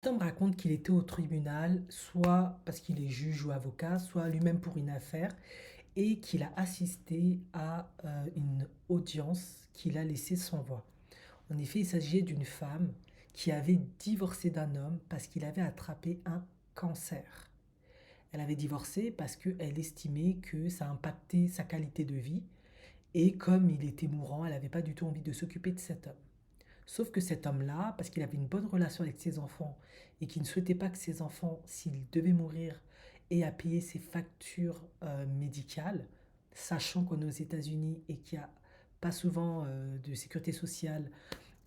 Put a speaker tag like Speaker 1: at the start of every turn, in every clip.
Speaker 1: Tom raconte qu'il était au tribunal, soit parce qu'il est juge ou avocat, soit lui-même pour une affaire, et qu'il a assisté à une audience qu'il a laissée sans voix. En effet, il s'agissait d'une femme qui avait divorcé d'un homme parce qu'il avait attrapé un cancer. Elle avait divorcé parce qu'elle estimait que ça impactait sa qualité de vie, et comme il était mourant, elle n'avait pas du tout envie de s'occuper de cet homme. Sauf que cet homme-là, parce qu'il avait une bonne relation avec ses enfants et qu'il ne souhaitait pas que ses enfants, s'ils devaient mourir, aient à payer ses factures médicales, sachant qu'on est aux États-Unis et qu'il n'y a pas souvent de sécurité sociale,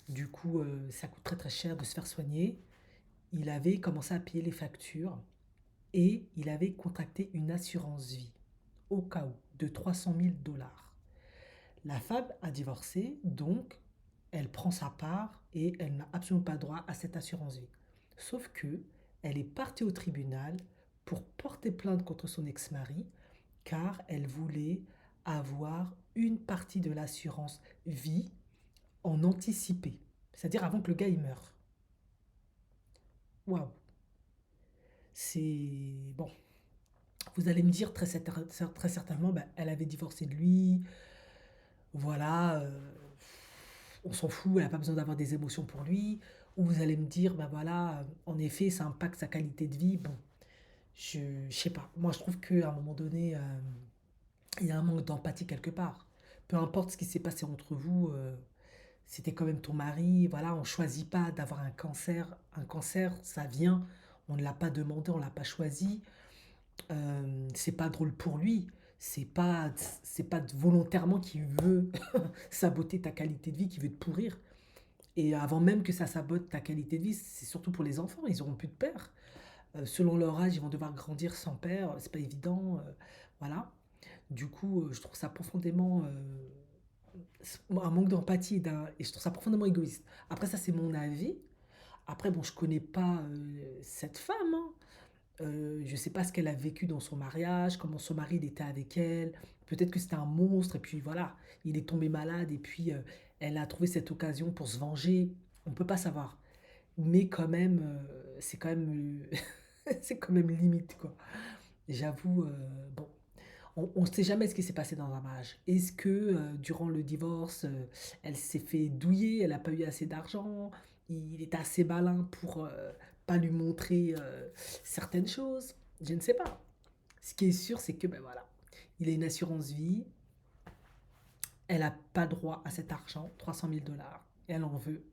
Speaker 1: du coup ça coûte très très cher de se faire soigner, il avait commencé à payer les factures et il avait contracté une assurance vie, au cas où, de 300 000 $. La femme a divorcé, donc elle prend sa part et elle n'a absolument pas droit à cette assurance vie. Sauf que elle est partie au tribunal pour porter plainte contre son ex-mari car elle voulait avoir une partie de l'assurance vie en anticipé, c'est-à-dire avant que le gars il meure. Waouh, c'est bon. Vous allez me dire très certainement, bah, elle avait divorcé de lui, voilà, on s'en fout, elle n'a pas besoin d'avoir des émotions pour lui. Ou vous allez me dire, ben voilà, en effet, ça impacte sa qualité de vie. Bon, je sais pas. Moi, je trouve qu'à un moment donné, il y a un manque d'empathie quelque part. Peu importe ce qui s'est passé entre vous, c'était quand même ton mari. Voilà, on choisit pas d'avoir un cancer. Un cancer, ça vient. On ne l'a pas demandé, on l'a pas choisi. C'est pas drôle pour lui. C'est pas volontairement qu'il veut saboter ta qualité de vie, qu'il veut te pourrir. Et avant même que ça sabote ta qualité de vie, c'est surtout pour les enfants, ils auront plus de père. Selon leur âge, ils vont devoir grandir sans père, c'est pas évident. Voilà. Du coup, je trouve ça profondément un manque d'empathie et je trouve ça profondément égoïste. Après, ça, c'est mon avis. Après, bon, je connais pas cette femme, hein. Je sais pas ce qu'elle a vécu dans son mariage, comment son mari il était avec elle. Peut-être que c'était un monstre et puis voilà, il est tombé malade et puis elle a trouvé cette occasion pour se venger. On peut pas savoir. Mais quand même, c'est quand même, c'est quand même limite quoi. J'avoue, bon, on ne sait jamais ce qui s'est passé dans un mariage. Est-ce que durant le divorce, elle s'est fait douiller, elle n'a pas eu assez d'argent, il est assez malin pour pas lui montrer certaines choses? Je ne sais pas. Ce qui est sûr, c'est que ben voilà, il a une assurance vie, elle n'a pas droit à cet argent, 300 000 $, et elle en veut.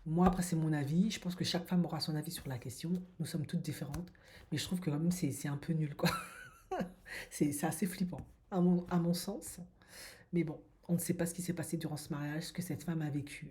Speaker 1: Moi, après, c'est mon avis. Je pense que chaque femme aura son avis sur la question. Nous sommes toutes différentes. Mais je trouve que quand même, c'est un peu nul, quoi. C'est assez flippant, à mon sens. Mais bon, on ne sait pas ce qui s'est passé durant ce mariage, ce que cette femme a vécu.